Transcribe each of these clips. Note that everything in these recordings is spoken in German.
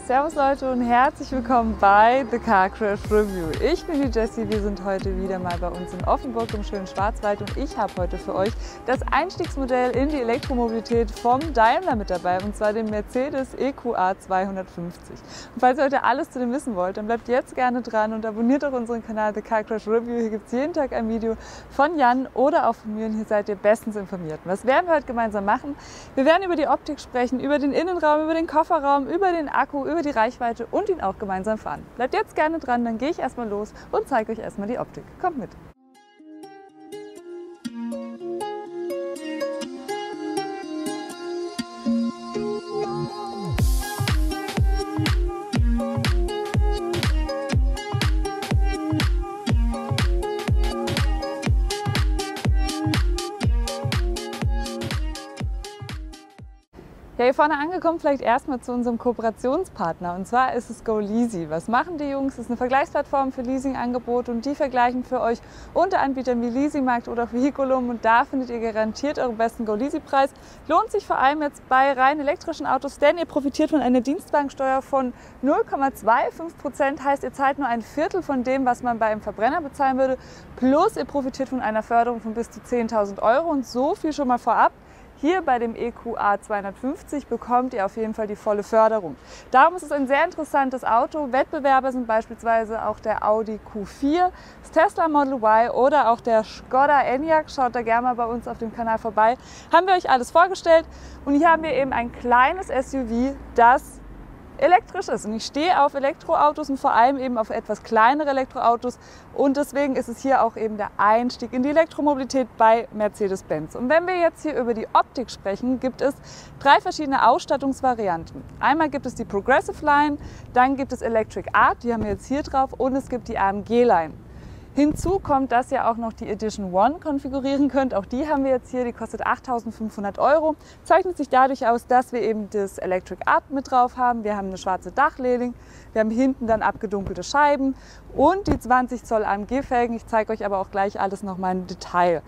Servus Leute und herzlich willkommen bei The Car Crash Review. Ich bin die Jessie, wir sind heute wieder mal bei uns in Offenburg im schönen Schwarzwald und ich habe heute für euch das Einstiegsmodell in die Elektromobilität vom Daimler mit dabei, und zwar den Mercedes EQA 250. Und falls ihr heute alles zu dem wissen wollt, dann bleibt jetzt gerne dran und abonniert auch unseren Kanal The Car Crash Review. Hier gibt es jeden Tag ein Video von Jan oder auch von mir und hier seid ihr bestens informiert. Was werden wir heute gemeinsam machen? Wir werden über die Optik sprechen, über den Innenraum, über den Kofferraum, über den Akku, über die Reichweite und ihn auch gemeinsam fahren. Bleibt jetzt gerne dran, dann gehe ich erstmal los und zeige euch erstmal die Optik. Kommt mit! Ja, hier vorne angekommen, vielleicht erstmal zu unserem Kooperationspartner, und zwar ist es GoLeasy. Was machen die Jungs? Das ist eine Vergleichsplattform für Leasingangebote und die vergleichen für euch unter Anbietern wie Leasingmarkt oder auch Vehiculum, und da findet ihr garantiert euren besten GoLeasy-Preis. Lohnt sich vor allem jetzt bei rein elektrischen Autos, denn ihr profitiert von einer Dienstwagensteuer von 0,25%, heißt ihr zahlt nur ein Viertel von dem, was man bei einem Verbrenner bezahlen würde, plus ihr profitiert von einer Förderung von bis zu 10.000 €, und so viel schon mal vorab. Hier bei dem EQA 250 bekommt ihr auf jeden Fall die volle Förderung. Darum ist es ein sehr interessantes Auto. Wettbewerber sind beispielsweise auch der Audi Q4, das Tesla Model Y oder auch der Skoda Enyaq. Schaut da gerne mal bei uns auf dem Kanal vorbei. Haben wir euch alles vorgestellt, und hier haben wir eben ein kleines SUV, das elektrisch ist. Und ich stehe auf Elektroautos und vor allem eben auf etwas kleinere Elektroautos, und deswegen ist es hier auch eben der Einstieg in die Elektromobilität bei Mercedes-Benz. Und wenn wir jetzt hier über die Optik sprechen, gibt es 3 verschiedene Ausstattungsvarianten. Einmal gibt es die Progressive Line, dann gibt es Electric Art, die haben wir jetzt hier drauf, und es gibt die AMG Line. Hinzu kommt, dass ihr auch noch die Edition One konfigurieren könnt. Auch die haben wir jetzt hier, die kostet 8.500 €. Zeichnet sich dadurch aus, dass wir eben das Electric Art mit drauf haben. Wir haben eine schwarze Dachreling, wir haben hinten dann abgedunkelte Scheiben und die 20 Zoll AMG-Felgen. Ich zeige euch aber auch gleich alles nochmal im Detail.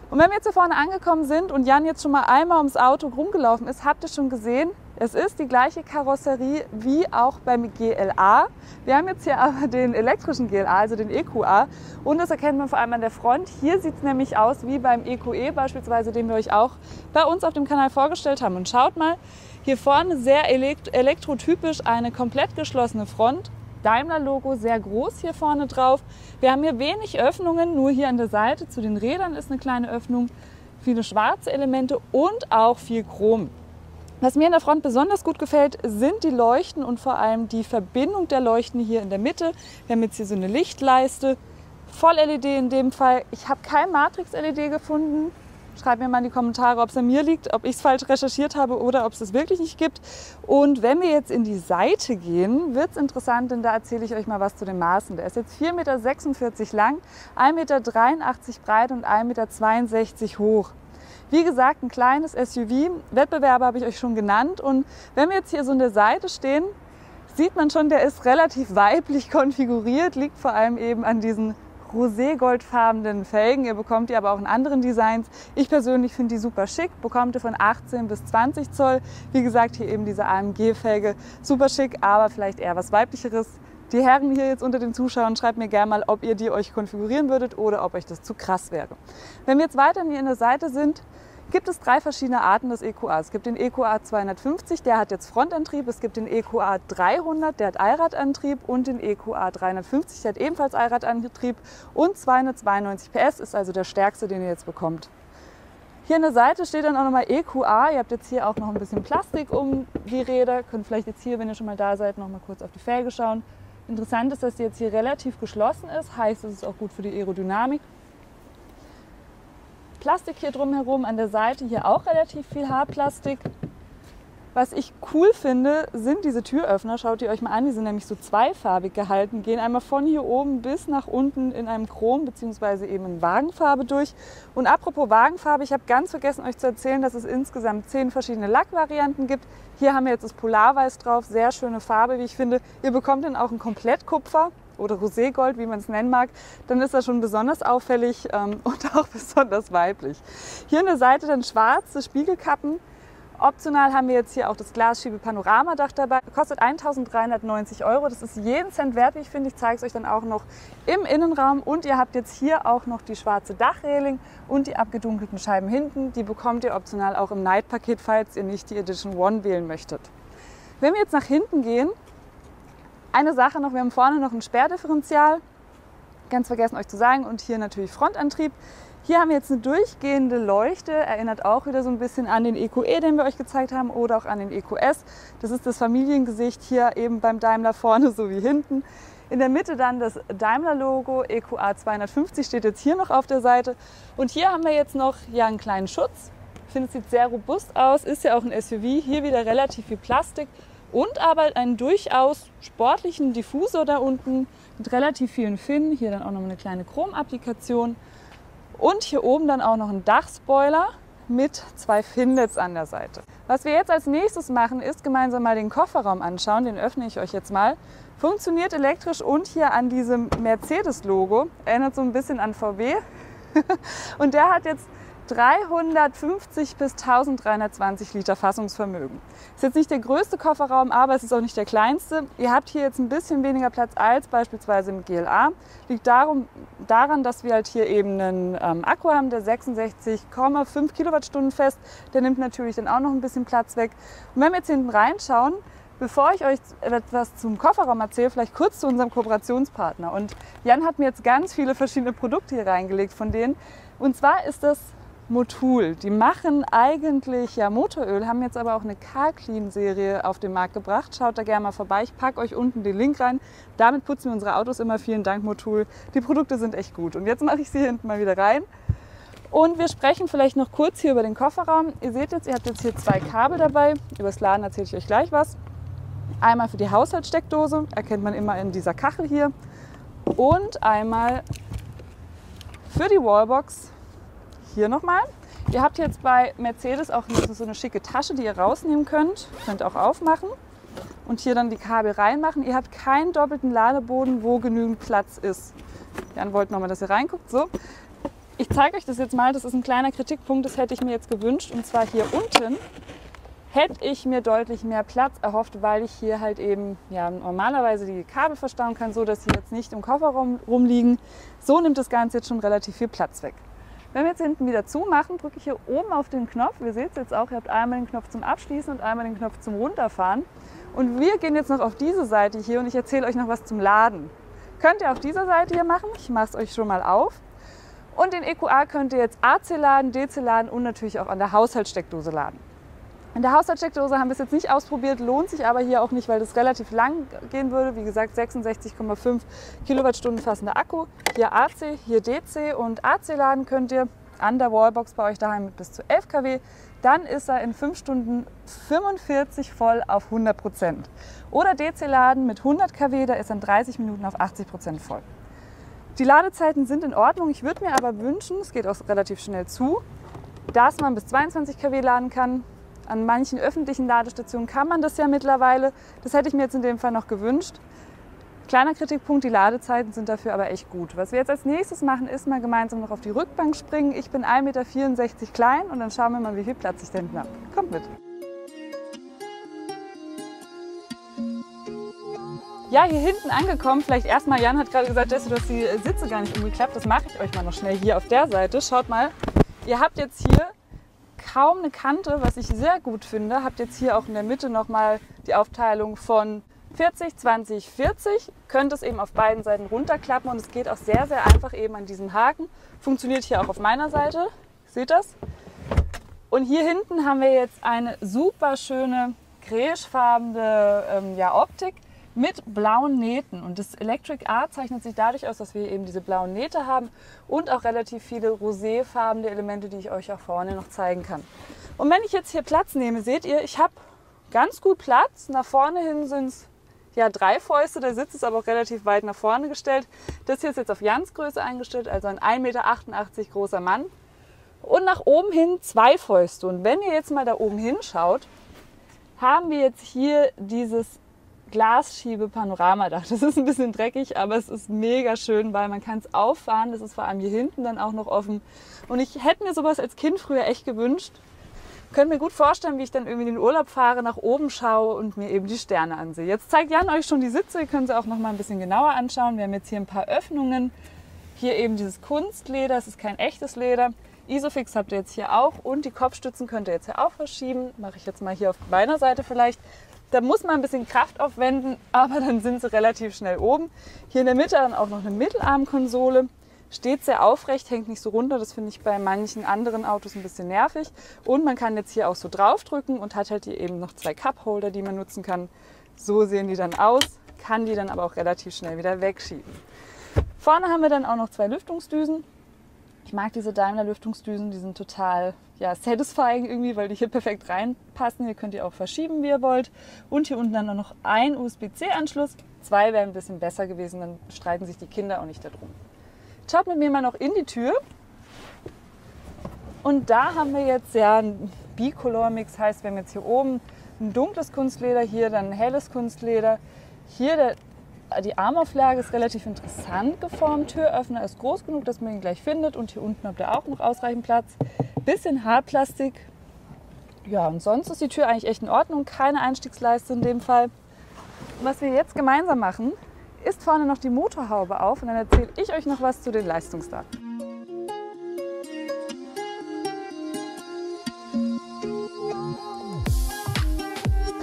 Und wenn wir jetzt hier vorne angekommen sind und Jan jetzt schon mal einmal ums Auto rumgelaufen ist, habt ihr schon gesehen, es ist die gleiche Karosserie wie auch beim GLA. Wir haben jetzt hier aber den elektrischen GLA, also den EQA, und das erkennt man vor allem an der Front. Hier sieht es nämlich aus wie beim EQE beispielsweise, den wir euch auch bei uns auf dem Kanal vorgestellt haben. Und schaut mal, hier vorne sehr elektrotypisch eine komplett geschlossene Front. Daimler-Logo sehr groß hier vorne drauf. Wir haben hier wenig Öffnungen, nur hier an der Seite zu den Rädern ist eine kleine Öffnung, viele schwarze Elemente und auch viel Chrom. Was mir in der Front besonders gut gefällt, sind die Leuchten und vor allem die Verbindung der Leuchten hier in der Mitte. Wir haben jetzt hier so eine Lichtleiste, Voll-LED in dem Fall. Ich habe kein Matrix-LED gefunden. Schreibt mir mal in die Kommentare, ob es an mir liegt, ob ich es falsch recherchiert habe oder ob es das wirklich nicht gibt. Und wenn wir jetzt in die Seite gehen, wird es interessant, denn da erzähle ich euch mal was zu den Maßen. Der ist jetzt 4,46 Meter lang, 1,83 Meter breit und 1,62 Meter hoch. Wie gesagt, ein kleines SUV. Wettbewerber habe ich euch schon genannt. Und wenn wir jetzt hier so an der Seite stehen, sieht man schon, der ist relativ weiblich konfiguriert, liegt vor allem eben an diesen roségoldfarbenen Felgen. Ihr bekommt die aber auch in anderen Designs. Ich persönlich finde die super schick. Bekommt ihr von 18 bis 20 Zoll. Wie gesagt, hier eben diese AMG-Felge. Super schick, aber vielleicht eher was Weiblicheres. Die Herren hier jetzt unter den Zuschauern, schreibt mir gerne mal, ob ihr die euch konfigurieren würdet oder ob euch das zu krass wäre. Wenn wir jetzt weiter hier in der Seite sind, gibt es 3 verschiedene Arten des EQA. Es gibt den EQA 250, der hat jetzt Frontantrieb. Es gibt den EQA 300, der hat Allradantrieb, und den EQA 350, der hat ebenfalls Allradantrieb und 292 PS, ist also der stärkste, den ihr jetzt bekommt. Hier an der Seite steht dann auch nochmal EQA. Ihr habt jetzt hier auch noch ein bisschen Plastik um die Räder. Könnt vielleicht jetzt hier, wenn ihr schon mal da seid, noch mal kurz auf die Felge schauen. Interessant ist, dass die jetzt hier relativ geschlossen ist, heißt, es ist auch gut für die Aerodynamik. Plastik hier drumherum, an der Seite hier auch relativ viel Hartplastik. Was ich cool finde, sind diese Türöffner. Schaut ihr euch mal an, die sind nämlich so zweifarbig gehalten, gehen einmal von hier oben bis nach unten in einem Chrom bzw. eben in Wagenfarbe durch. Und apropos Wagenfarbe, ich habe ganz vergessen euch zu erzählen, dass es insgesamt 10 verschiedene Lackvarianten gibt. Hier haben wir jetzt das Polarweiß drauf, sehr schöne Farbe, wie ich finde. Ihr bekommt dann auch ein Komplettkupfer oder Roségold, wie man es nennen mag, dann ist das schon besonders auffällig und auch besonders weiblich. Hier an der Seite dann schwarze Spiegelkappen. Optional haben wir jetzt hier auch das Glasschiebe-Panoramadach dabei. Kostet 1.390 €. Das ist jeden Cent wert, wie ich finde. Ich zeige es euch dann auch noch im Innenraum. Und ihr habt jetzt hier auch noch die schwarze Dachreling und die abgedunkelten Scheiben hinten. Die bekommt ihr optional auch im Night-Paket, falls ihr nicht die Edition One wählen möchtet. Wenn wir jetzt nach hinten gehen, eine Sache noch, wir haben vorne noch ein Sperrdifferential. Ganz vergessen euch zu sagen. Und hier natürlich Frontantrieb. Hier haben wir jetzt eine durchgehende Leuchte, erinnert auch wieder so ein bisschen an den EQE, den wir euch gezeigt haben, oder auch an den EQS. Das ist das Familiengesicht hier eben beim Daimler vorne sowie hinten. In der Mitte dann das Daimler-Logo, EQA 250 steht jetzt hier noch auf der Seite. Und hier haben wir jetzt noch einen kleinen Schutz. Ich finde, es sieht sehr robust aus, ist ja auch ein SUV. Hier wieder relativ viel Plastik und aber einen durchaus sportlichen Diffusor da unten mit relativ vielen Finnen. Hier dann auch noch eine kleine Chrom-Applikation. Und hier oben dann auch noch ein Dachspoiler mit 2 Finlets an der Seite. Was wir jetzt als nächstes machen, ist gemeinsam mal den Kofferraum anschauen. Den öffne ich euch jetzt mal. Funktioniert elektrisch und hier an diesem Mercedes-Logo. Erinnert so ein bisschen an VW. Und der hat jetzt 350 bis 1320 Liter Fassungsvermögen. Ist jetzt nicht der größte Kofferraum, aber es ist auch nicht der kleinste. Ihr habt hier jetzt ein bisschen weniger Platz als beispielsweise im GLA. Liegt daran, dass wir halt hier eben einen Akku haben, der 66,5 Kilowattstunden fest. Der nimmt natürlich dann auch noch ein bisschen Platz weg. Und wenn wir jetzt hinten reinschauen, bevor ich euch etwas zum Kofferraum erzähle, vielleicht kurz zu unserem Kooperationspartner. Und Jan hat mir jetzt ganz viele verschiedene Produkte hier reingelegt von denen. Und zwar ist das Motul. Die machen eigentlich Motoröl, haben jetzt aber auch eine Car-Clean-Serie auf den Markt gebracht. Schaut da gerne mal vorbei. Ich packe euch unten den Link rein. Damit putzen wir unsere Autos immer. Vielen Dank, Motul. Die Produkte sind echt gut. Und jetzt mache ich sie hier hinten mal wieder rein. Und wir sprechen vielleicht noch kurz hier über den Kofferraum. Ihr seht jetzt, ihr habt jetzt hier 2 Kabel dabei. Über das Laden erzähle ich euch gleich was. Einmal für die Haushaltssteckdose, erkennt man immer in dieser Kachel hier. Und einmal für die Wallbox. Hier nochmal. Ihr habt jetzt bei Mercedes auch so eine schicke Tasche, die ihr rausnehmen könnt. Könnt auch aufmachen und hier dann die Kabel reinmachen. Ihr habt keinen doppelten Ladeboden, wo genügend Platz ist. Jan wollte nochmal, dass ihr reinguckt. So. Ich zeige euch das jetzt mal. Das ist ein kleiner Kritikpunkt, das hätte ich mir jetzt gewünscht. Und zwar hier unten hätte ich mir deutlich mehr Platz erhofft, weil ich hier halt eben normalerweise die Kabel verstauen kann, so dass sie jetzt nicht im Kofferraum rumliegen. So nimmt das Ganze jetzt schon relativ viel Platz weg. Wenn wir jetzt hinten wieder zumachen, drücke ich hier oben auf den Knopf. Ihr seht es jetzt auch, ihr habt einmal den Knopf zum Abschließen und einmal den Knopf zum Runterfahren. Und wir gehen jetzt noch auf diese Seite hier und ich erzähle euch noch was zum Laden. Könnt ihr auf dieser Seite hier machen. Ich mache es euch schon mal auf. Und den EQA könnt ihr jetzt AC laden, DC laden und natürlich auch an der Haushaltssteckdose laden. In der Haushaltssteckdose haben wir es jetzt nicht ausprobiert, lohnt sich aber hier auch nicht, weil das relativ lang gehen würde. Wie gesagt, 66,5 Kilowattstunden fassender Akku. Hier AC, hier DC und AC laden könnt ihr an der Wallbox bei euch daheim mit bis zu 11 kW. Dann ist er in 5 Stunden 45 voll auf 100%. Oder DC laden mit 100 kW, da ist er in 30 Minuten auf 80% voll. Die Ladezeiten sind in Ordnung. Ich würde mir aber wünschen, es geht auch relativ schnell zu, dass man bis 22 kW laden kann. An manchen öffentlichen Ladestationen kann man das ja mittlerweile. Das hätte ich mir jetzt in dem Fall noch gewünscht. Kleiner Kritikpunkt, die Ladezeiten sind dafür aber echt gut. Was wir jetzt als nächstes machen, ist mal gemeinsam noch auf die Rückbank springen. Ich bin 1,64 Meter klein und dann schauen wir mal, wie viel Platz ich da hinten habe. Kommt mit! Ja, hier hinten angekommen, vielleicht erstmal, Jan hat gerade gesagt, dass du die Sitze gar nicht umgeklappt. Das mache ich euch mal noch schnell hier auf der Seite. Schaut mal, ihr habt jetzt hier kaum eine Kante, was ich sehr gut finde. Habt jetzt hier auch in der Mitte nochmal die Aufteilung von 40, 20, 40. Könnt es eben auf beiden Seiten runterklappen und es geht auch sehr, sehr einfach eben an diesem Haken. Funktioniert hier auch auf meiner Seite. Seht das? Und hier hinten haben wir jetzt eine super schöne beigefarbene Optik mit blauen Nähten. Und das Electric Art zeichnet sich dadurch aus, dass wir eben diese blauen Nähte haben und auch relativ viele roséfarbene Elemente, die ich euch auch vorne noch zeigen kann. Und wenn ich jetzt hier Platz nehme, seht ihr, ich habe ganz gut Platz. Nach vorne hin sind es 3 Fäuste, der Sitz ist aber auch relativ weit nach vorne gestellt. Das hier ist jetzt auf Jans Größe eingestellt, also ein 1,88 Meter großer Mann. Und nach oben hin 2 Fäuste. Und wenn ihr jetzt mal da oben hinschaut, haben wir jetzt hier dieses Glasschiebe-Panoramadach. Das ist ein bisschen dreckig, aber es ist mega schön, weil man kann es auffahren. Das ist vor allem hier hinten dann auch noch offen. Und ich hätte mir sowas als Kind früher echt gewünscht. Könnt mir gut vorstellen, wie ich dann irgendwie in den Urlaub fahre, nach oben schaue und mir eben die Sterne ansehe. Jetzt zeigt Jan euch schon die Sitze, ihr könnt sie auch noch mal ein bisschen genauer anschauen. Wir haben jetzt hier ein paar Öffnungen. Hier eben dieses Kunstleder, es ist kein echtes Leder. Isofix habt ihr jetzt hier auch und die Kopfstützen könnt ihr jetzt hier auch verschieben. Mache ich jetzt mal hier auf meiner Seite vielleicht. Da muss man ein bisschen Kraft aufwenden, aber dann sind sie relativ schnell oben. Hier in der Mitte dann auch noch eine Mittelarmkonsole. Steht sehr aufrecht, hängt nicht so runter. Das finde ich bei manchen anderen Autos ein bisschen nervig. Und man kann jetzt hier auch so draufdrücken und hat halt hier eben noch 2 Cupholder, die man nutzen kann. So sehen die dann aus, kann die dann aber auch relativ schnell wieder wegschieben. Vorne haben wir dann auch noch 2 Lüftungsdüsen. Ich mag diese Daimler Lüftungsdüsen, die sind total satisfying irgendwie, weil die hier perfekt reinpassen. Hier könnt ihr auch verschieben, wie ihr wollt. Und hier unten dann noch ein USB-C-Anschluss. 2 wären ein bisschen besser gewesen, dann streiten sich die Kinder auch nicht darum. Schaut mit mir mal noch in die Tür. Und da haben wir jetzt einen Bicolor-Mix, heißt, wir haben jetzt hier oben ein dunkles Kunstleder, hier dann ein helles Kunstleder. Hier die Armauflage ist relativ interessant geformt. Türöffner ist groß genug, dass man ihn gleich findet. Und hier unten habt ihr auch noch ausreichend Platz. Bisschen Hartplastik. Ja, und sonst ist die Tür eigentlich echt in Ordnung. Keine Einstiegsleiste in dem Fall. Was wir jetzt gemeinsam machen, ist vorne noch die Motorhaube auf und dann erzähle ich euch noch was zu den Leistungsdaten.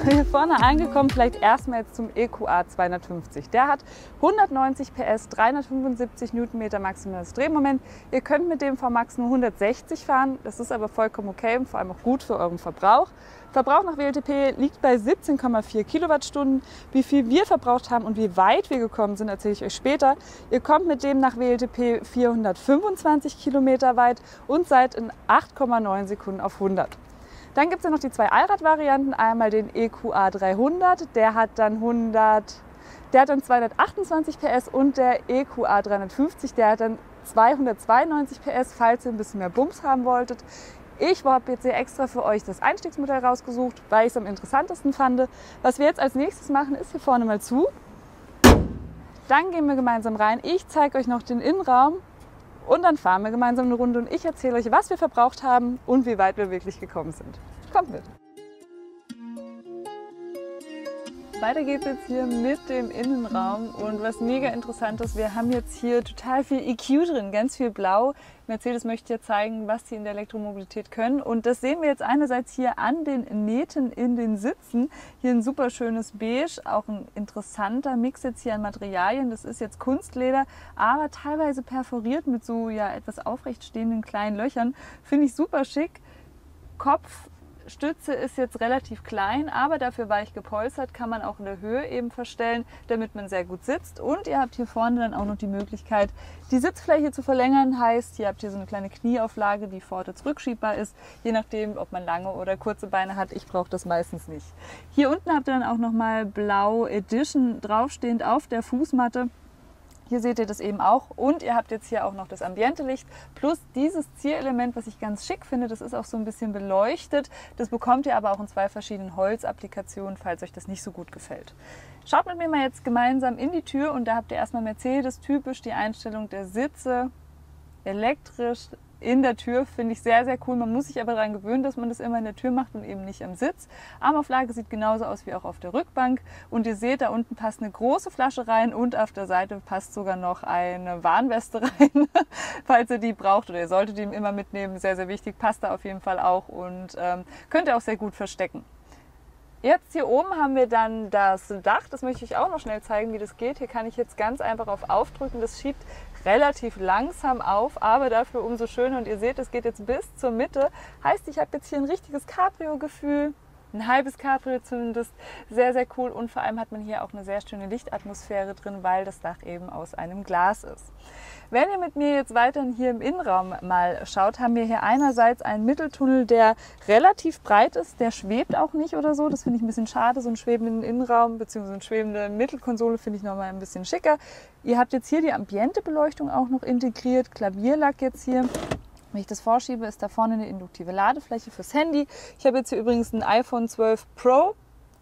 Hier vorne angekommen, vielleicht erstmal jetzt zum EQA 250. Der hat 190 PS, 375 Newtonmeter maximales Drehmoment. Ihr könnt mit dem VMAX nur 160 fahren, das ist aber vollkommen okay und vor allem auch gut für euren Verbrauch. Verbrauch nach WLTP liegt bei 17,4 Kilowattstunden. Wie viel wir verbraucht haben und wie weit wir gekommen sind, erzähle ich euch später. Ihr kommt mit dem nach WLTP 425 Kilometer weit und seid in 8,9 Sekunden auf 100. Dann gibt es ja noch die 2 Allrad-Varianten. Einmal den EQA 300, der hat dann 228 PS und der EQA 350, der hat dann 292 PS, falls ihr ein bisschen mehr Bums haben wolltet. Ich habe jetzt hier extra für euch das Einstiegsmodell rausgesucht, weil ich es am interessantesten fand. Was wir jetzt als nächstes machen, ist hier vorne mal zu. Dann gehen wir gemeinsam rein. Ich zeige euch noch den Innenraum und dann fahren wir gemeinsam eine Runde und ich erzähle euch, was wir verbraucht haben und wie weit wir wirklich gekommen sind. Kommt mit! Weiter geht es jetzt hier mit dem Innenraum und was mega interessant ist, wir haben jetzt hier total viel EQ drin, ganz viel Blau. Mercedes möchte ja zeigen, was sie in der Elektromobilität können und das sehen wir jetzt einerseits hier an den Nähten in den Sitzen. Hier ein super schönes Beige, auch ein interessanter Mix jetzt hier an Materialien. Das ist jetzt Kunstleder, aber teilweise perforiert mit so etwas aufrecht stehenden kleinen Löchern. Finde ich super schick. Kopfstütze ist jetzt relativ klein, aber dafür weich gepolstert, kann man auch in der Höhe eben verstellen, damit man sehr gut sitzt. Und ihr habt hier vorne dann auch noch die Möglichkeit, die Sitzfläche zu verlängern. Heißt, ihr habt hier so eine kleine Knieauflage, die vor- und zurückschiebbar ist, je nachdem, ob man lange oder kurze Beine hat. Ich brauche das meistens nicht. Hier unten habt ihr dann auch nochmal Blau Edition draufstehend auf der Fußmatte. Hier seht ihr das eben auch und ihr habt jetzt hier auch noch das Ambiente-Licht plus dieses Zierelement, was ich ganz schick finde, das ist auch so ein bisschen beleuchtet. Das bekommt ihr aber auch in 2 verschiedenen Holzapplikationen, falls euch das nicht so gut gefällt. Schaut mit mir mal jetzt gemeinsam in die Tür und da habt ihr erstmal Mercedes typisch die Einstellung der Sitze, elektrisch. In der Tür finde ich sehr, sehr cool. Man muss sich aber daran gewöhnen, dass man das immer in der Tür macht und eben nicht am Sitz. Armauflage sieht genauso aus wie auch auf der Rückbank. Und ihr seht, da unten passt eine große Flasche rein und auf der Seite passt sogar noch eine Warnweste rein, falls ihr die braucht oder ihr solltet die immer mitnehmen. Sehr, sehr wichtig. Passt da auf jeden Fall auch und könnt ihr auch sehr gut verstecken. Jetzt hier oben haben wir dann das Dach, das möchte ich auch noch schnell zeigen, wie das geht. Hier kann ich jetzt ganz einfach auf Aufdrücken, das schiebt relativ langsam auf, aber dafür umso schöner und ihr seht, es geht jetzt bis zur Mitte. Heißt, ich habe jetzt hier ein richtiges Cabrio-Gefühl, ein halbes Cabrio zumindest, sehr, sehr cool und vor allem hat man hier auch eine sehr schöne Lichtatmosphäre drin, weil das Dach eben aus einem Glas ist. Wenn ihr mit mir jetzt weiterhin hier im Innenraum mal schaut, haben wir hier einerseits einen Mitteltunnel, der relativ breit ist, der schwebt auch nicht oder so, das finde ich ein bisschen schade, so einen schwebenden Innenraum bzw. eine schwebende Mittelkonsole finde ich nochmal ein bisschen schicker. Ihr habt jetzt hier die Ambientebeleuchtung auch noch integriert, Klavierlack jetzt hier. Wenn ich das vorschiebe, ist da vorne eine induktive Ladefläche fürs Handy. Ich habe jetzt hier übrigens ein iPhone 12 Pro.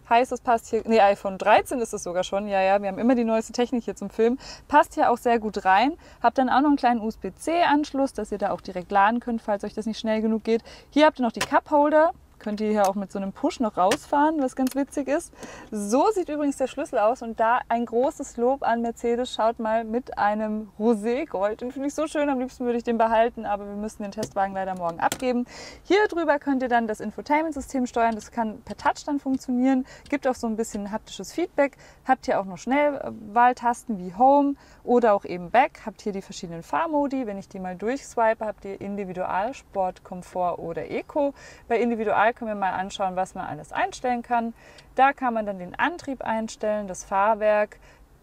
Heißt, das passt hier, nee, iPhone 13 ist es sogar schon, ja, wir haben immer die neueste Technik hier zum Filmen. Passt hier auch sehr gut rein. Habt dann auch noch einen kleinen USB-C-Anschluss, dass ihr da auch direkt laden könnt, falls euch das nicht schnell genug geht. Hier habt ihr noch die Cupholder, Könnt ihr hier auch mit so einem Push noch rausfahren, was ganz witzig ist. So sieht übrigens der Schlüssel aus und da ein großes Lob an Mercedes. Schaut mal, mit einem Roségold. Den finde ich so schön, am liebsten würde ich den behalten, aber wir müssen den Testwagen leider morgen abgeben. Hier drüber könnt ihr dann das Infotainment-System steuern. Das kann per Touch dann funktionieren. Gibt auch so ein bisschen haptisches Feedback. Habt hier auch noch Schnellwahltasten wie Home oder auch eben Back. Habt hier die verschiedenen Fahrmodi. Wenn ich die mal durchswipe, habt ihr Individual, Sport, Komfort oder Eco. Bei Individual können wir mal anschauen, was man alles einstellen kann. Da kann man dann den Antrieb einstellen, das Fahrwerk,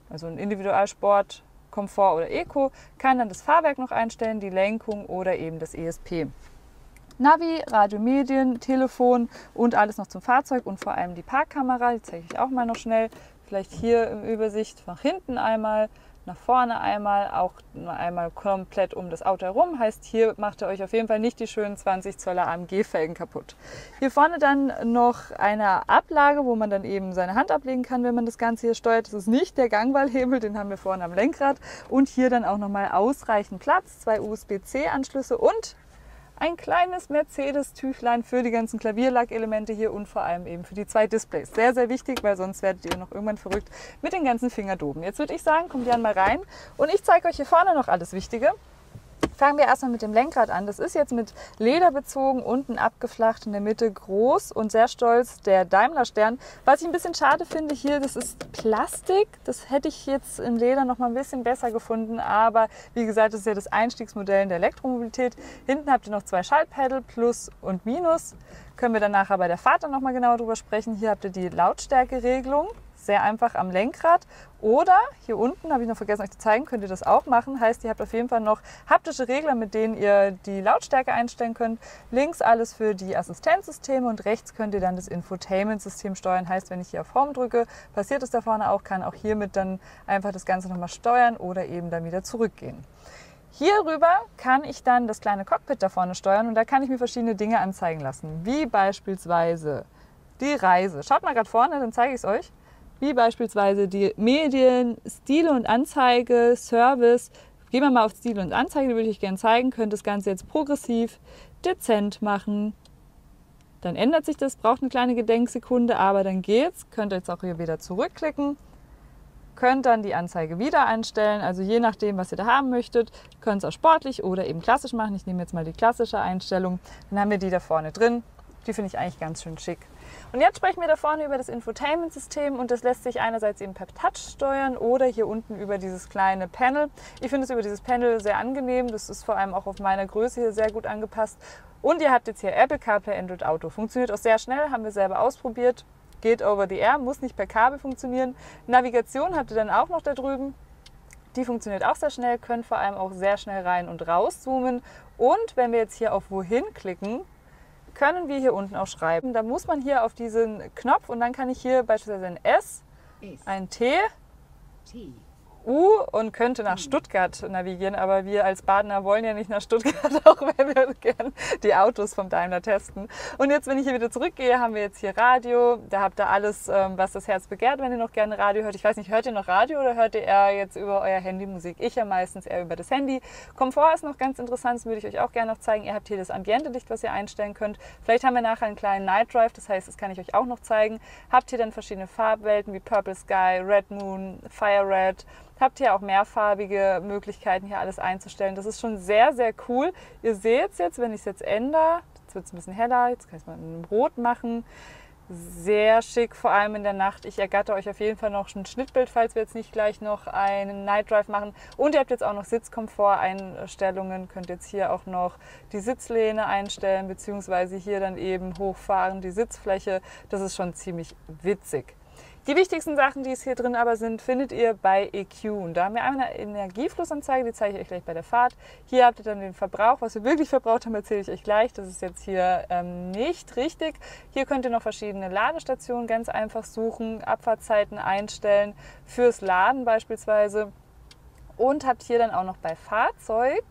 also ein Individualsport, Komfort oder Eco, kann dann das Fahrwerk noch einstellen, die Lenkung oder eben das ESP. Navi, Radiomedien, Telefon und alles noch zum Fahrzeug und vor allem die Parkkamera, die zeige ich auch mal noch schnell. Vielleicht hier in Übersicht nach hinten einmal, nach vorne einmal, auch einmal komplett um das Auto herum. Heißt, hier macht ihr euch auf jeden Fall nicht die schönen 20 Zoller AMG-Felgen kaputt. Hier vorne dann noch eine Ablage, wo man dann eben seine Hand ablegen kann, wenn man das Ganze hier steuert. Das ist nicht der Gangwallhebel, den haben wir vorne am Lenkrad. Und hier dann auch nochmal ausreichend Platz, 2 USB-C-Anschlüsse und ein kleines Mercedes-Tüchlein für die ganzen Klavierlackelemente hier und vor allem eben für die 2 Displays. Sehr, sehr wichtig, weil sonst werdet ihr noch irgendwann verrückt mit den ganzen Fingerdoben. Jetzt würde ich sagen, kommt Jan mal rein und ich zeige euch hier vorne noch alles Wichtige. Fangen wir erstmal mit dem Lenkrad an. Das ist jetzt mit Leder bezogen, unten abgeflacht, in der Mitte groß und sehr stolz der Daimler-Stern. Was ich ein bisschen schade finde hier, das ist Plastik. Das hätte ich jetzt in Leder noch mal ein bisschen besser gefunden. Aber wie gesagt, das ist ja das Einstiegsmodell in der Elektromobilität. Hinten habt ihr noch 2 Schaltpedal, Plus und Minus. Können wir dann nachher bei der Fahrt dann noch mal genauer drüber sprechen. Hier habt ihr die Lautstärkeregelung. Sehr einfach am Lenkrad. Oder hier unten, habe ich noch vergessen euch zu zeigen, könnt ihr das auch machen. Heißt, ihr habt auf jeden Fall noch haptische Regler, mit denen ihr die Lautstärke einstellen könnt. Links alles für die Assistenzsysteme und rechts könnt ihr dann das Infotainment-System steuern. Heißt, wenn ich hier auf Home drücke, passiert es da vorne auch, kann auch hiermit dann einfach das Ganze nochmal steuern oder eben dann wieder zurückgehen. Hierüber kann ich dann das kleine Cockpit da vorne steuern und da kann ich mir verschiedene Dinge anzeigen lassen. Wie beispielsweise die Reise. Schaut mal gerade vorne, dann zeige ich es euch. Wie beispielsweise die Medien, Stile und Anzeige, Service. Gehen wir mal auf Stile und Anzeige, die würde ich gerne zeigen. Könnt das Ganze jetzt progressiv, dezent machen. Dann ändert sich das, braucht eine kleine Gedenksekunde, aber dann geht's. Könnt ihr jetzt auch hier wieder zurückklicken. Könnt dann die Anzeige wieder einstellen, also je nachdem, was ihr da haben möchtet. Könnt es auch sportlich oder eben klassisch machen. Ich nehme jetzt mal die klassische Einstellung. Dann haben wir die da vorne drin. Die finde ich eigentlich ganz schön schick. Und jetzt sprechen wir da vorne über das Infotainment-System und das lässt sich einerseits eben per Touch steuern oder hier unten über dieses kleine Panel. Ich finde es über dieses Panel sehr angenehm. Das ist vor allem auch auf meiner Größe hier sehr gut angepasst. Und ihr habt jetzt hier Apple CarPlay, Android Auto. Funktioniert auch sehr schnell, haben wir selber ausprobiert. Geht over the air, muss nicht per Kabel funktionieren. Navigation habt ihr dann auch noch da drüben. Die funktioniert auch sehr schnell, könnt vor allem auch sehr schnell rein und raus zoomen. Und wenn wir jetzt hier auf Wohin klicken, können wir hier unten auch schreiben. Da muss man hier auf diesen Knopf und dann kann ich hier beispielsweise ein S, ein T, U und könnte nach Stuttgart navigieren, aber wir als Badener wollen ja nicht nach Stuttgart, auch wenn wir gerne die Autos vom Daimler testen. Und jetzt, wenn ich hier wieder zurückgehe, haben wir jetzt hier Radio. Da habt ihr alles, was das Herz begehrt, wenn ihr noch gerne Radio hört. Ich weiß nicht, hört ihr noch Radio oder hört ihr eher jetzt über euer Handy Musik? Ich ja meistens eher über das Handy. Komfort ist noch ganz interessant, das würde ich euch auch gerne noch zeigen. Ihr habt hier das Ambiente-Licht, was ihr einstellen könnt. Vielleicht haben wir nachher einen kleinen Night Drive, das heißt, das kann ich euch auch noch zeigen. Habt ihr dann verschiedene Farbwelten wie Purple Sky, Red Moon, Fire Red. Habt hier auch mehrfarbige Möglichkeiten, hier alles einzustellen. Das ist schon sehr, sehr cool. Ihr seht es jetzt, wenn ich es jetzt ändere, jetzt wird es ein bisschen heller, jetzt kann ich es mal in Rot machen. Sehr schick, vor allem in der Nacht. Ich ergatter euch auf jeden Fall noch ein Schnittbild, falls wir jetzt nicht gleich noch einen Night Drive machen. Und ihr habt jetzt auch noch Sitzkomfort-Einstellungen. Könnt jetzt hier auch noch die Sitzlehne einstellen, beziehungsweise hier dann eben hochfahren, die Sitzfläche. Das ist schon ziemlich witzig. Die wichtigsten Sachen, die es hier drin aber sind, findet ihr bei EQ. Und da haben wir einmal eine Energieflussanzeige, die zeige ich euch gleich bei der Fahrt. Hier habt ihr dann den Verbrauch. Was wir wirklich verbraucht haben, erzähle ich euch gleich. Das ist jetzt hier nicht richtig. Hier könnt ihr noch verschiedene Ladestationen ganz einfach suchen, Abfahrtzeiten einstellen, fürs Laden beispielsweise. Und habt hier dann auch noch bei Fahrzeug,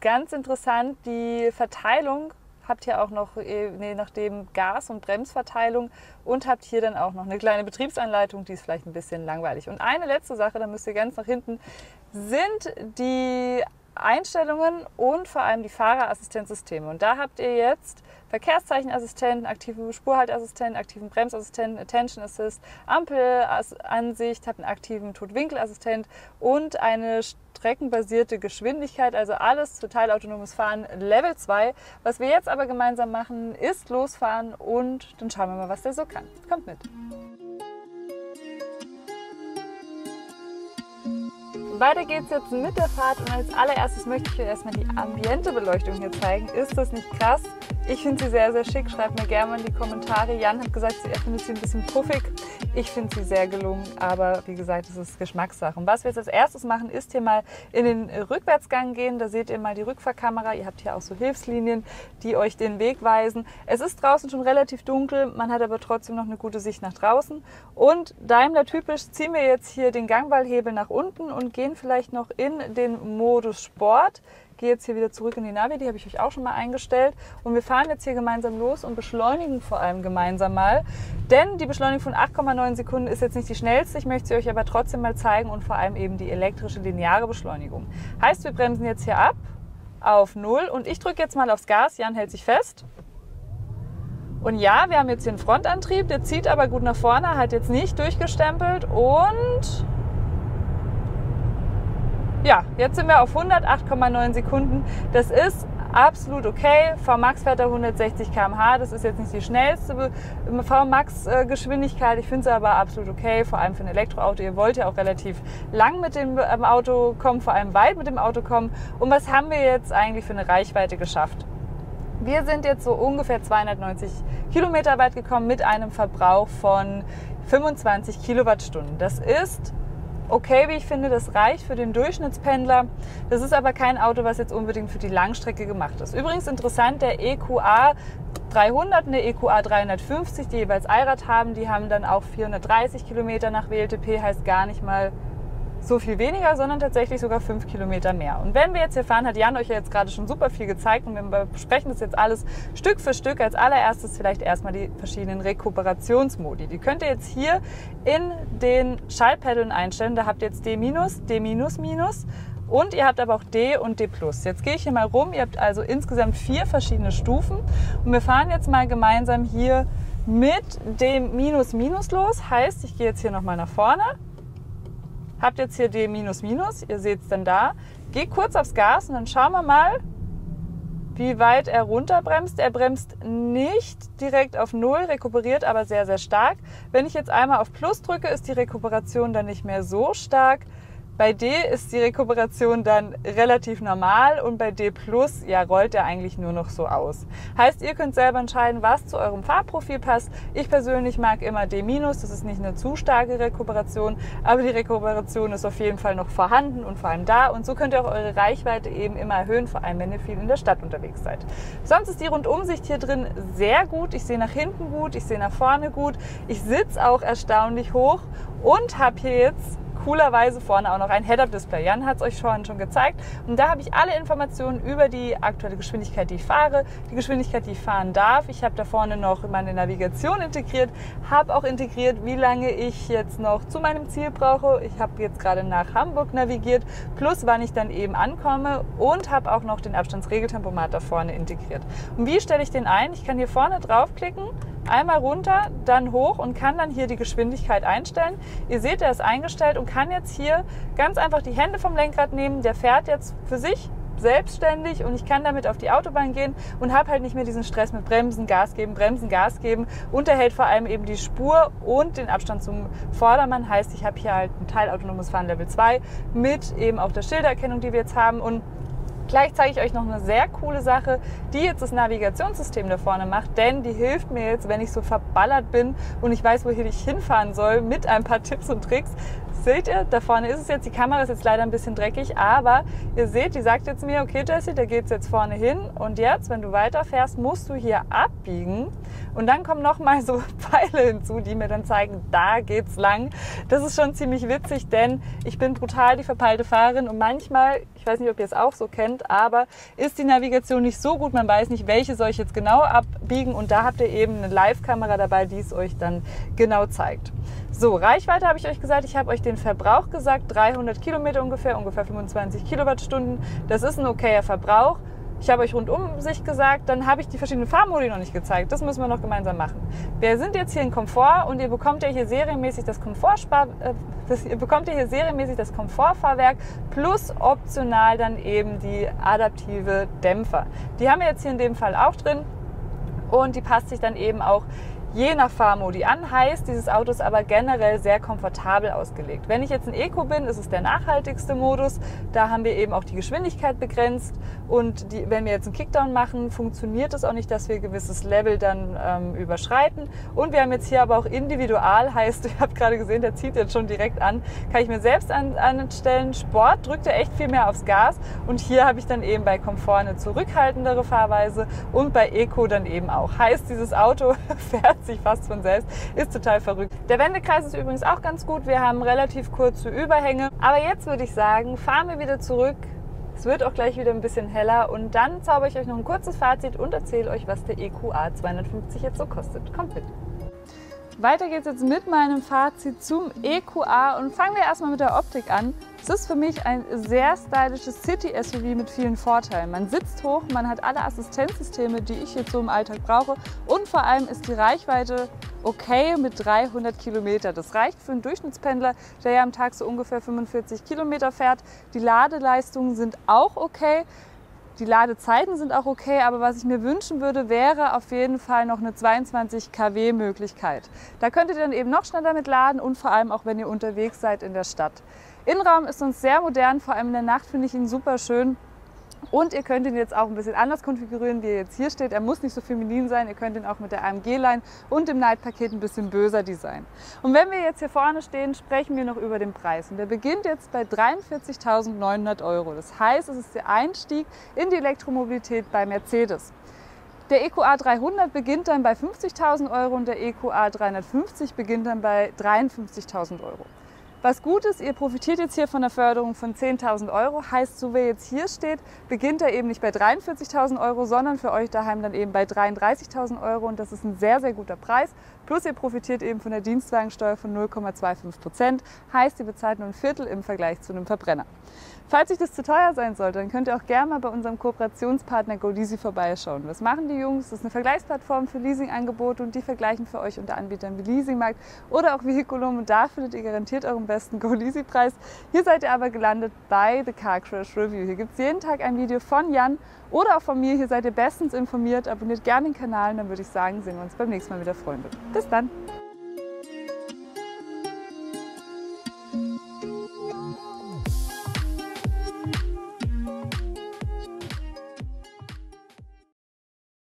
ganz interessant, die Verteilung. Habt hier auch noch, je nachdem, Gas- und Bremsverteilung und habt hier dann auch noch eine kleine Betriebsanleitung, die ist vielleicht ein bisschen langweilig. Und eine letzte Sache, da müsst ihr ganz nach hinten, sind die Einstellungen und vor allem die Fahrerassistenzsysteme. Und da habt ihr jetzt Verkehrszeichenassistenten, aktive Spurhalteassistenten, aktiven Bremsassistenten, Attention Assist, Ampelansicht, habt einen aktiven Totwinkelassistent und eine streckenbasierte Geschwindigkeit, also alles für teilautonomes Fahren Level 2. Was wir jetzt aber gemeinsam machen, ist losfahren und dann schauen wir mal, was der so kann. Kommt mit! Weiter geht's jetzt mit der Fahrt und als allererstes möchte ich euch erstmal die Ambientebeleuchtung hier zeigen. Ist das nicht krass? Ich finde sie sehr, sehr schick. Schreibt mir gerne mal in die Kommentare. Jan hat gesagt, er findet sie ein bisschen puffig. Ich finde sie sehr gelungen, aber wie gesagt, es ist Geschmackssache. Und was wir jetzt als erstes machen, ist hier mal in den Rückwärtsgang gehen. Da seht ihr mal die Rückfahrkamera. Ihr habt hier auch so Hilfslinien, die euch den Weg weisen. Es ist draußen schon relativ dunkel, man hat aber trotzdem noch eine gute Sicht nach draußen. Und Daimler typisch ziehen wir jetzt hier den Gangwallhebel nach unten und gehen vielleicht noch in den Modus Sport. Gehe jetzt hier wieder zurück in die Navi, die habe ich euch auch schon mal eingestellt. Und wir fahren jetzt hier gemeinsam los und beschleunigen vor allem gemeinsam mal. Denn die Beschleunigung von 8,9 Sekunden ist jetzt nicht die schnellste. Ich möchte sie euch aber trotzdem mal zeigen und vor allem eben die elektrische lineare Beschleunigung. Heißt, wir bremsen jetzt hier ab auf 0 und ich drücke jetzt mal aufs Gas. Jan hält sich fest. Und ja, wir haben jetzt hier einen Frontantrieb, der zieht aber gut nach vorne, hat jetzt nicht durchgestempelt und ja, jetzt sind wir auf 108,9 Sekunden. Das ist absolut okay. VMAX fährt da 160 km/h. Das ist jetzt nicht die schnellste VMAX-Geschwindigkeit. Ich finde es aber absolut okay, vor allem für ein Elektroauto. Ihr wollt ja auch relativ lang mit dem Auto kommen, vor allem weit mit dem Auto kommen. Und was haben wir jetzt eigentlich für eine Reichweite geschafft? Wir sind jetzt so ungefähr 290 Kilometer weit gekommen mit einem Verbrauch von 25 Kilowattstunden. Das ist okay, wie ich finde, das reicht für den Durchschnittspendler. Das ist aber kein Auto, was jetzt unbedingt für die Langstrecke gemacht ist. Übrigens interessant, der EQA 300 und der EQA 350, die jeweils Allrad haben, die haben dann auch 430 Kilometer nach WLTP, heißt gar nicht mal so viel weniger, sondern tatsächlich sogar 5 Kilometer mehr. Und wenn wir jetzt hier fahren, hat Jan euch ja jetzt gerade schon super viel gezeigt und wir besprechen das jetzt alles Stück für Stück. Als allererstes vielleicht erstmal die verschiedenen Rekuperationsmodi. Die könnt ihr jetzt hier in den Schaltpedalen einstellen. Da habt ihr jetzt D-, D-, und ihr habt aber auch D und D+. Jetzt gehe ich hier mal rum. Ihr habt also insgesamt 4 verschiedene Stufen und wir fahren jetzt mal gemeinsam hier mit dem Minus los. Heißt, ich gehe jetzt hier nochmal nach vorne. Habt jetzt hier D-, ihr seht es dann da. Geh kurz aufs Gas und dann schauen wir mal, wie weit er runterbremst. Er bremst nicht direkt auf 0, rekuperiert aber sehr, sehr stark. Wenn ich jetzt einmal auf Plus drücke, ist die Rekuperation dann nicht mehr so stark. Bei D ist die Rekuperation dann relativ normal und bei D+, ja, rollt er eigentlich nur noch so aus. Heißt, ihr könnt selber entscheiden, was zu eurem Fahrprofil passt. Ich persönlich mag immer D-, das ist nicht eine zu starke Rekuperation, aber die Rekuperation ist auf jeden Fall noch vorhanden und vor allem da. Und so könnt ihr auch eure Reichweite eben immer erhöhen, vor allem wenn ihr viel in der Stadt unterwegs seid. Sonst ist die Rundumsicht hier drin sehr gut. Ich sehe nach hinten gut, ich sehe nach vorne gut. Ich sitze auch erstaunlich hoch und habe hier jetzt coolerweise vorne auch noch ein Head-Up-Display. Jan hat es euch vorhin schon gezeigt. Und da habe ich alle Informationen über die aktuelle Geschwindigkeit, die ich fahre, die Geschwindigkeit, die ich fahren darf. Ich habe da vorne noch meine Navigation integriert, habe auch integriert, wie lange ich jetzt noch zu meinem Ziel brauche. Ich habe jetzt gerade nach Hamburg navigiert, plus wann ich dann eben ankomme und habe auch noch den Abstandsregeltempomat da vorne integriert. Und wie stelle ich den ein? Ich kann hier vorne draufklicken, einmal runter, dann hoch und kann dann hier die Geschwindigkeit einstellen. Ihr seht, er ist eingestellt und kann jetzt hier ganz einfach die Hände vom Lenkrad nehmen. Der fährt jetzt für sich selbstständig und ich kann damit auf die Autobahn gehen und habe halt nicht mehr diesen Stress mit Bremsen, Gas geben und er hält vor allem eben die Spur und den Abstand zum Vordermann. Heißt, ich habe hier halt ein teilautonomes Fahren Level 2 mit eben auch der Schildererkennung, die wir jetzt haben. Und gleich zeige ich euch noch eine sehr coole Sache, die jetzt das Navigationssystem da vorne macht, denn die hilft mir jetzt, wenn ich so verballert bin und ich weiß, wohin ich hinfahren soll, mit ein paar Tipps und Tricks. Seht ihr, da vorne ist es jetzt, die Kamera ist jetzt leider ein bisschen dreckig, aber ihr seht, die sagt jetzt mir, okay Jessie, da geht es jetzt vorne hin und jetzt, wenn du weiterfährst, musst du hier abbiegen und dann kommen nochmal so Pfeile hinzu, die mir dann zeigen, da geht's lang. Das ist schon ziemlich witzig, denn ich bin brutal die verpeilte Fahrerin und manchmal, Ich weiß nicht, ob ihr es auch so kennt, aber ist die Navigation nicht so gut, man weiß nicht, welche soll ich jetzt genau abbiegen und da habt ihr eben eine Live-Kamera dabei, die es euch dann genau zeigt. So, Reichweite habe ich euch gesagt, ich habe euch den Verbrauch gesagt, 300 Kilometer ungefähr 25 Kilowattstunden. Das ist ein okayer Verbrauch. Ich habe euch Rundumsicht gesagt, dann habe ich die verschiedenen Fahrmodi noch nicht gezeigt. Das müssen wir noch gemeinsam machen. Wir sind jetzt hier in Komfort und ihr bekommt ja hier serienmäßig das Komfortfahrwerk plus optional dann eben die adaptive Dämpfer. Die haben wir jetzt hier in dem Fall auch drin und die passt sich dann eben auch je nach Fahrmodi an, heißt, dieses Auto ist aber generell sehr komfortabel ausgelegt. Wenn ich jetzt ein Eco bin, ist es der nachhaltigste Modus. Da haben wir eben auch die Geschwindigkeit begrenzt und wenn wir jetzt einen Kickdown machen, funktioniert es auch nicht, dass wir ein gewisses Level dann überschreiten. Und wir haben jetzt hier aber auch Individual, heißt, ihr habt gerade gesehen, der zieht jetzt schon direkt an, kann ich mir selbst anstellen. Sport drückt er echt viel mehr aufs Gas und hier habe ich dann eben bei Komfort eine zurückhaltendere Fahrweise und bei Eco dann eben auch. Heißt, dieses Auto fährt sich fast von selbst, ist total verrückt. Der Wendekreis ist übrigens auch ganz gut, wir haben relativ kurze Überhänge. Aber jetzt würde ich sagen, fahren wir wieder zurück. Es wird auch gleich wieder ein bisschen heller und dann zaubere ich euch noch ein kurzes Fazit und erzähle euch, was der EQA 250 jetzt so kostet. Kommt mit! Weiter geht's jetzt mit meinem Fazit zum EQA und fangen wir erstmal mit der Optik an. Es ist für mich ein sehr stylisches City-SUV mit vielen Vorteilen. Man sitzt hoch, man hat alle Assistenzsysteme, die ich jetzt so im Alltag brauche und vor allem ist die Reichweite okay mit 300 Kilometer. Das reicht für einen Durchschnittspendler, der ja am Tag so ungefähr 45 Kilometer fährt. Die Ladeleistungen sind auch okay. Die Ladezeiten sind auch okay, aber was ich mir wünschen würde, wäre auf jeden Fall noch eine 22 kW Möglichkeit. Da könntet ihr dann eben noch schneller mit laden und vor allem auch, wenn ihr unterwegs seid in der Stadt. Innenraum ist uns sehr modern, vor allem in der Nacht finde ich ihn super schön. Und ihr könnt ihn jetzt auch ein bisschen anders konfigurieren, wie er jetzt hier steht. Er muss nicht so feminin sein. Ihr könnt ihn auch mit der AMG-Line und dem Night-Paket ein bisschen böser designen. Und wenn wir jetzt hier vorne stehen, sprechen wir noch über den Preis. Und der beginnt jetzt bei 43.900 €. Das heißt, es ist der Einstieg in die Elektromobilität bei Mercedes. Der EQA 300 beginnt dann bei 50.000 € und der EQA 350 beginnt dann bei 53.000 €. Was gut ist, ihr profitiert jetzt hier von der Förderung von 10.000 €. Heißt, so wie jetzt hier steht, beginnt er eben nicht bei 43.000 €, sondern für euch daheim dann eben bei 33.000 €. Und das ist ein sehr, sehr guter Preis. Plus ihr profitiert eben von der Dienstwagensteuer von 0,25%. Heißt, ihr bezahlt nur ein Viertel im Vergleich zu einem Verbrenner. Falls euch das zu teuer sein sollte, dann könnt ihr auch gerne mal bei unserem Kooperationspartner GoLeasy vorbeischauen. Was machen die Jungs? Das ist eine Vergleichsplattform für Leasingangebote und die vergleichen für euch unter Anbietern wie Leasingmarkt oder auch Vehiculum und da findet ihr garantiert euren besten GoLeasy-Preis. Hier seid ihr aber gelandet bei The Car Crash Review. Hier gibt es jeden Tag ein Video von Jan oder auch von mir. Hier seid ihr bestens informiert. Abonniert gerne den Kanal und dann würde ich sagen, sehen wir uns beim nächsten Mal wieder, Freunde. Bis dann!